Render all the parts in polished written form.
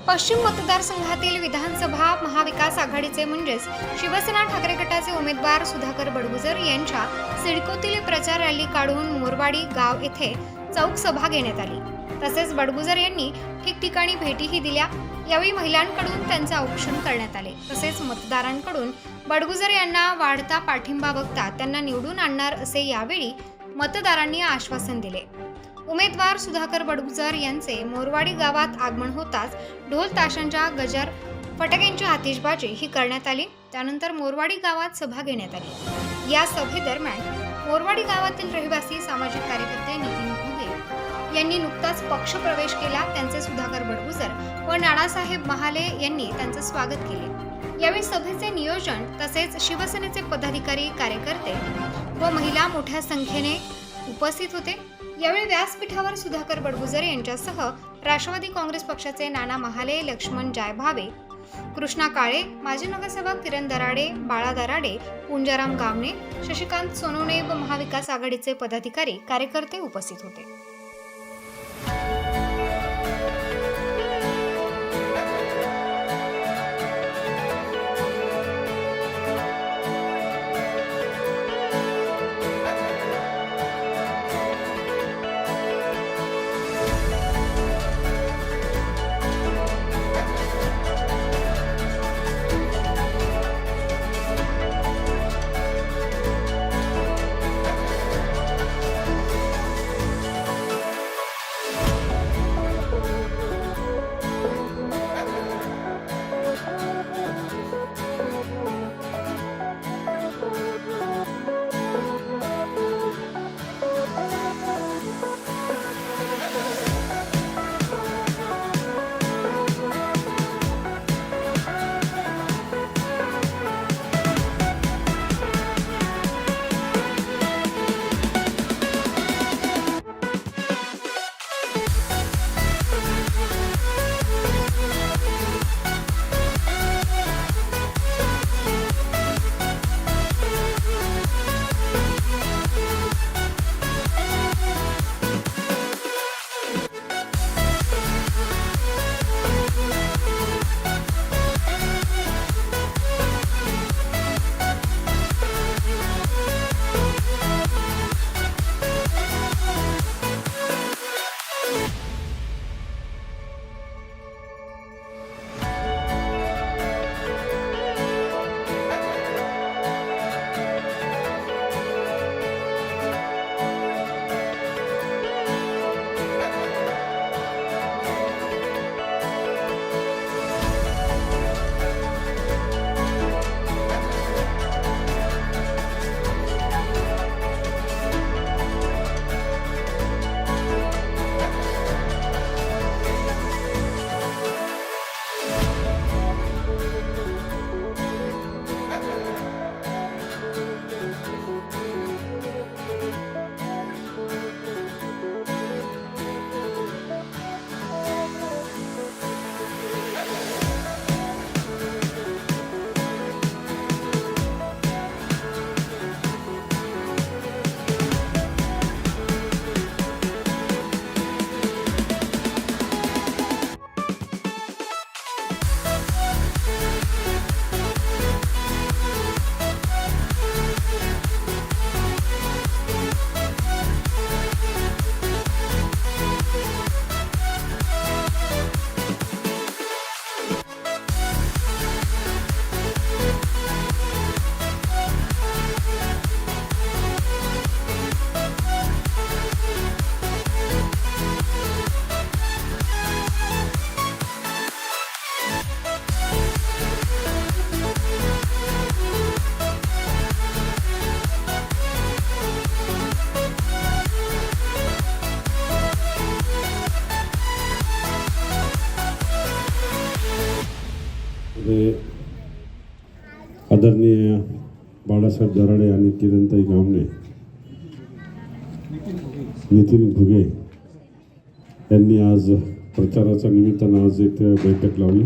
पश्चिम मतदारसंघातील विधानसभा महाविकास आघाडीचे म्हणजेच शिवसेना ठाकरे गटाचे उमेदवार सुधाकर बडगुजर यांच्या सिडकोतील प्रचार रॅली काढून मोरवाडी गाव येथे चौक सभा घेण्यात आली। तसेच बडगुजर यांनी ठिकठिकाणी भेटीही दिल्या। यावेळी महिलांकडून त्यांचे औक्षण करण्यात आले। तसेच मतदारांकडून बडगुजर यांना वाढता पाठिंबा बघता त्यांना निवडून आणणार असे यावेळी मतदारांनी आश्वासन दिले। उमेदवार सुधाकर बडगुजर यांचे मोरवाडी गावात आगमन होताच ढोल ताशांच्या गजर फटाक्यांची आतिषबाजी ही करण्यात आली। त्यानंतर मोरवाडी गावात सभा घेण्यात आली। या सभेदरम्यान मोरवाडी गावातील रहिवासी सामाजिक कार्यकर्ते नितीन भुगे यांनी नुकताच पक्ष प्रवेश केला। त्यांचे सुधाकर बडगुजर व नानासाहेब महाले यांनी त्यांचे स्वागत केले। यावेळी सभेचे नियोजन तसेच शिवसेनेचे पदाधिकारी कार्यकर्ते व महिला मोठ्या संख्येने उपस्थित होते। यावेळी व्यासपीठावर सुधाकर बडगुजर यांच्यासह राष्ट्रवादी काँग्रेस पक्षाचे नाना महाले, लक्ष्मण जायभावे, कृष्णा काळे, माजी नगरसेवक किरण दराडे, बाळा दराडे, पुंजाराम गावणे, शशिकांत सोनवणे व महाविकास आघाडीचे पदाधिकारी कार्यकर्ते उपस्थित होते। आदरणीय बाळासाहेब दराडे आणि किरणताई गावणे, नितीन भुगे यांनी आज प्रचाराच्या निमित्तानं आज एक बैठक लावली।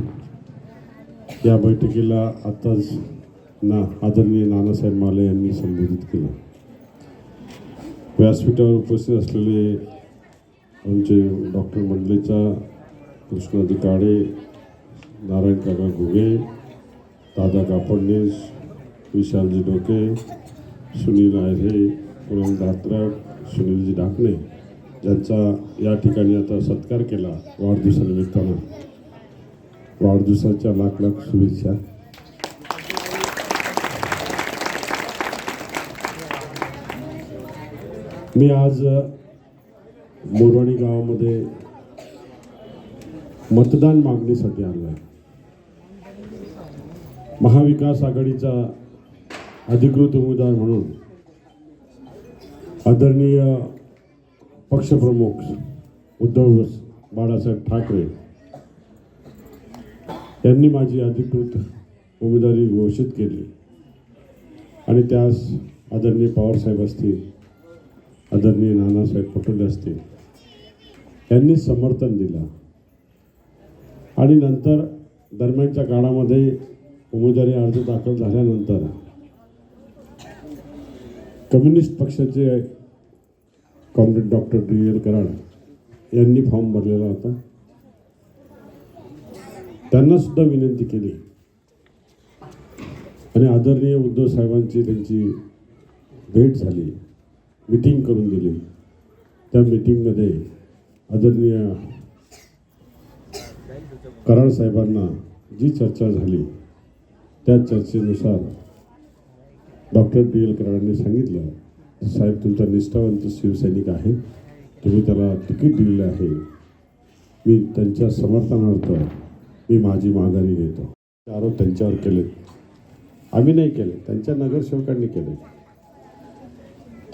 या बैठकीला आताच आदरणीय नानासाहेब माले यांनी संबोधित केलं। व्यासपीठावर उपस्थित असलेले आमचे डॉक्टर मंडळीचा कृष्णाजी काळे, नारायण काका घुगे, दादा कापडणीस, विशालजी डोके, सुनील आहेरे, पूनम धात्रक, सुनीलजी ढाकणे, ज्यांचा या ठिकाणी आता सत्कार केला वाढदिवसानिमित्तानं, वाढदिवसाच्या लाख लाख शुभेच्छा. मी आज मोरवाडी गावामध्ये मतदान मागणीसाठी आलो आहे. महाविकास आघाडीचा अधिकृत उमेदवार म्हणून आदरणीय पक्षप्रमुख उद्धव बाळासाहेब ठाकरे यांनी माझी अधिकृत उमेदवारी घोषित केली आणि त्यास आदरणीय पवारसाहेब असतील, आदरणीय नानासाहेब पटोले असतील यांनी समर्थन दिलं. आणि नंतर दरम्यानच्या काळामध्ये उमेदवारी अर्ज दाखल झाल्यानंतर कम्युनिस्ट पक्षाचे कॉम्रेड डॉक्टर DL कराड यांनी फॉर्म भरलेला होता. त्यांना सुद्धा विनंती केली आणि आदरणीय उद्धव साहेबांची त्यांची भेट झाली, मीटिंग करून दिली. त्या मीटिंगमध्ये आदरणीय कराड साहेबांना जी चर्चा झाली त्या चर्चेनुसार डॉक्टर DL कराडांनी सांगितलं, साहेब तुमचा निष्ठावंत शिवसैनिक आहे, तुम्ही त्याला तिकीट दिलेलं आहे, मी त्यांच्या समर्थनार्थ मी माझी माघारी घेतो. आरोप त्यांच्यावर केले, आम्ही नाही केले, त्यांच्या नगरसेवकांनी केले.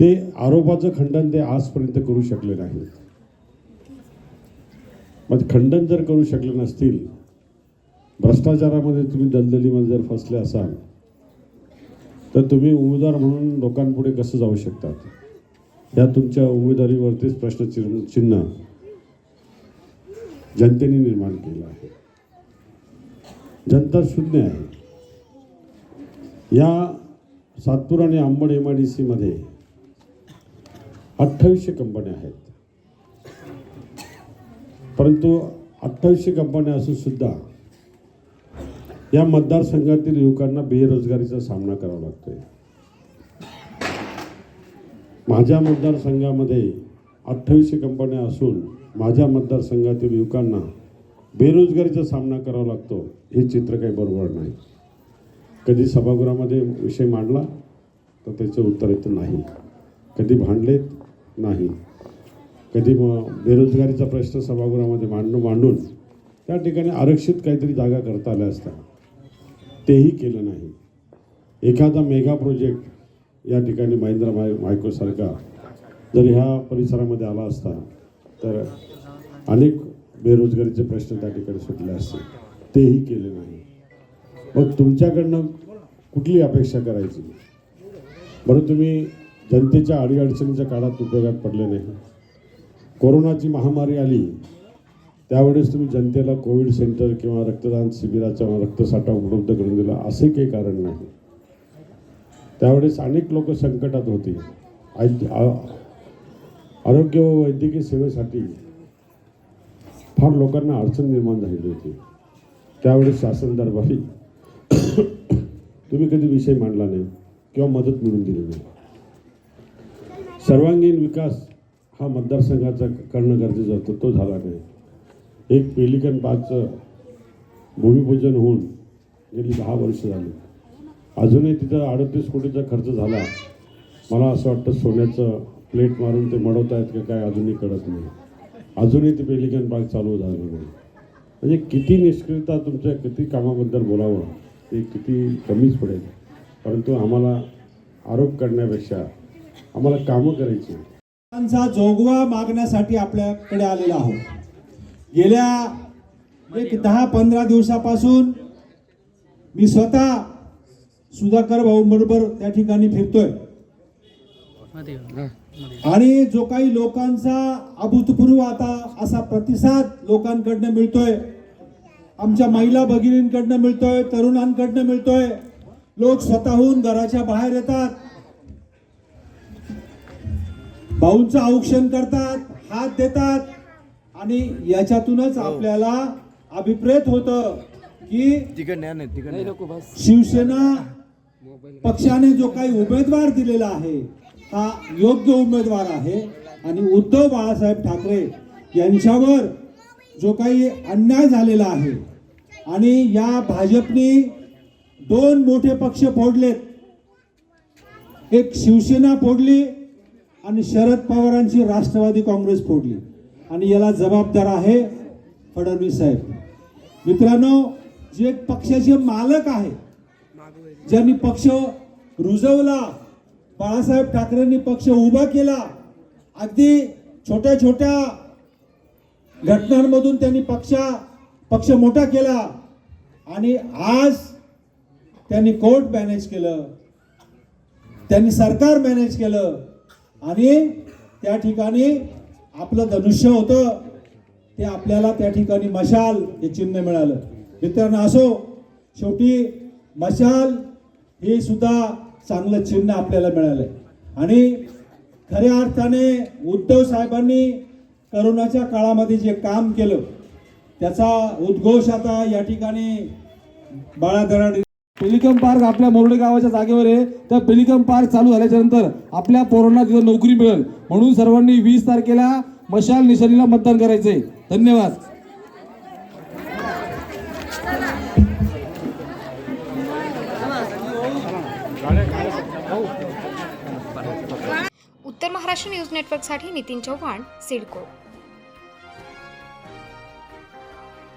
ते आरोपाचं खंडन ते आजपर्यंत करू शकले नाही. मग खंडन जर करू शकले नसतील, भ्रष्टाचारामध्ये तुम्ही दलदलीमध्ये जर फसले असाल तर तुम्ही उमेदवार म्हणून लोकांपुढे कसं जाऊ शकतात? या तुमच्या उमेदवारीवरतीच प्रश्नचिन्ह जनतेने निर्माण केलं आहे. जनता शून्य आहे. या सातपूर आणि अंबड MIDC मध्ये 2800 कंपन्या आहेत, परंतु 2800 कंपन्या असून सुद्धा या मतदारसंघातील युवकांना बेरोजगारीचा सामना करावा लागतोय. माझ्या मतदारसंघामध्ये 2800 कंपन्या असून माझ्या मतदारसंघातील युवकांना बेरोजगारीचा सामना करावा लागतो, हे चित्र काही बरोबर नाही. कधी सभागृहामध्ये विषय मांडला तर त्याचं उत्तर येतं नाही, कधी भांडलेत नाही, कधी बेरोजगारीचा प्रश्न सभागृहामध्ये मांडून त्या ठिकाणी आरक्षित काहीतरी जागा करता आल्या असत्या, तेही केलं नाही. एखादा मेगा प्रोजेक्ट या ठिकाणी महिंद्रा मायक्रोसारखा जर ह्या परिसरामध्ये आला असता तर अनेक बेरोजगारीचे प्रश्न त्या ठिकाणी सुटले असते, तेही केले नाही. मग तुमच्याकडनं कुठली अपेक्षा करायची? बरं, तुम्ही जनतेच्या अडीअडचणीच्या काळात उपयोगात पडले नाही. कोरोनाची महामारी आली त्यावेळेस तुम्ही जनतेला कोविड सेंटर किंवा रक्तदान शिबिराचा रक्तसाठा उपलब्ध करून दिला, असे काही कारण नाही. त्यावेळेस अनेक लोक संकटात होते. आरोग्य व वैद्यकीय सेवेसाठी फार लोकांना अडचण निर्माण झालेली होती. त्यावेळेस शासन दरबारी तुम्ही कधी विषय मांडला नाही किंवा मदत मिळून दिली नाही. सर्वांगीण विकास हा मतदारसंघाचा करणं गरजेचं होतं, तो झाला नाही. एक पेलिकन पार्कचं भूमिपूजन होऊन गेली 10 वर्ष झाली, अजूनही तिथं 38 कोटीचा खर्च झाला. मला असं वाटतं सोन्याचं प्लेट मारून ते मडवत आहेत का काय अजूनही कळत नाही. अजूनही ते पेलिकन पार्क चालू झालं नाही. म्हणजे किती निष्क्रियता तुमच्या किती कामाबद्दल बोलावं ते किती कमीच पडेल. परंतु आम्हाला आरोप करण्यापेक्षा आम्हाला कामं करायची. जोगवा मागण्यासाठी आपल्याकडे आलेला आहोत. गेल्या 10-15 दिवसापासून मी स्वतः सुधाकर भाऊ बरोबर त्या ठिकाणी फिरतोय आणि जो काही लोकांचा अभूतपूर्व आता असा प्रतिसाद लोकांकडनं मिळतोय, आमच्या महिला भगिनींकडनं मिळतोय, तरुणांकडनं मिळतोय. लोक स्वतःहून घराच्या बाहेर येतात, भाऊंचं औक्षण करतात, हात देतात आणि याच्यातूनच आपल्याला अभिप्रेत होतं की तिकडे शिवसेना पक्षाने जो काही उमेदवार दिलेला आहे हा योग्य उमेदवार आहे आणि उद्धव बाळासाहेब ठाकरे यांच्यावर जो काही अन्याय झालेला आहे आणि या भाजपने दोन मोठे पक्ष फोडलेत, एक शिवसेना फोडली आणि शरद पवारांची राष्ट्रवादी काँग्रेस फोडली आणि याला जबाबदार आहे फडणवीस साहेब. मित्रांनो, जे पक्षाचे मालक आहे, ज्यांनी पक्ष रुजवला, बाळासाहेब ठाकरेंनी पक्ष उभा केला, अगदी छोट्या छोट्या घटनांमधून त्यांनी पक्ष मोठा केला आणि आज त्यांनी कोर्ट मॅनेज केलं, त्यांनी सरकार मॅनेज केलं आणि त्या ठिकाणी आपलं धनुष्य होतं ते आपल्याला त्या ठिकाणी मशाल हे चिन्ह मिळालं. मित्रांनो, असो शेवटी मशाल हे सुद्धा चांगलं चिन्ह आपल्याला मिळालंय आणि खऱ्या अर्थाने उद्धव साहेबांनी करोनाच्या काळामध्ये जे काम केलं त्याचा उद्घोष आता या ठिकाणी बाळाधरण पेलिकम पार्क आपल्या मोर्डे गावाच्या जागेवर आहे. त्या पेलिकम पार्क चालू झाल्याच्या नंतर आपल्या पोरांना तिथं नोकरी मिळेल म्हणून सर्वांनी 20 तारखेला मशाल निशाणीला मतदान करायचंय. धन्यवाद. उत्तर महाराष्ट्र न्यूज नेटवर्कसाठी नितीन चव्हाण, सिडको.